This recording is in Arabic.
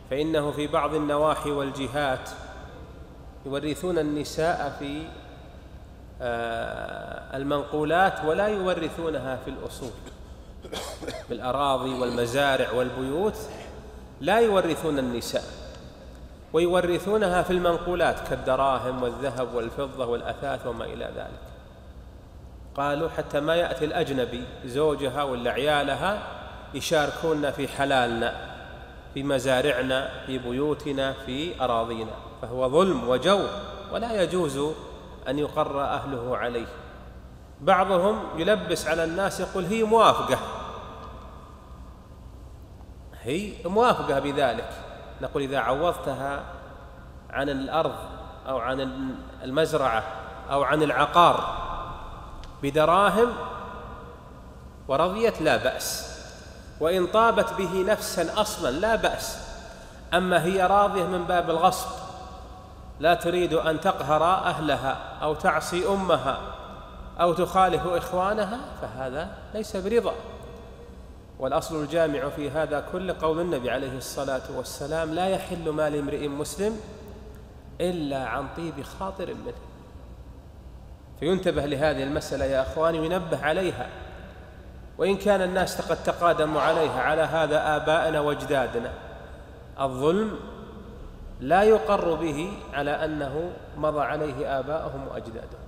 فإنه في بعض النواحي والجهات يورثون النساء في المنقولات ولا يورثونها في الأصول. في الأراضي والمزارع والبيوت لا يورثون النساء، ويورثونها في المنقولات كالدراهم والذهب والفضة والأثاث وما إلى ذلك. قالوا حتى ما يأتي الأجنبي زوجها ولا عيالها يشاركون في حلالنا، في مزارعنا، في بيوتنا، في أراضينا، فهو ظلم وجور ولا يجوز أن يقر أهله عليه. بعضهم يلبس على الناس يقول هي موافقة بذلك. نقول إذا عوضتها عن الأرض أو عن المزرعة أو عن العقار بدراهم ورضيت لا بأس، وإن طابت به نفسا أصلا لا بأس. أما هي راضية من باب الغصب، لا تريد أن تقهر أهلها أو تعصي أمها أو تخالف إخوانها، فهذا ليس برضا. والأصل الجامع في هذا كل قول النبي عليه الصلاة والسلام: لا يحل مال امرئ مسلم إلا عن طيب خاطر منه. فينتبه لهذه المسألة يا أخواني وينبه عليها، وإن كان الناس قد تقادموا عليها على هذا آبائنا واجدادنا. الظلم لا يقر به على أنه مضى عليه آباؤهم وأجدادهم.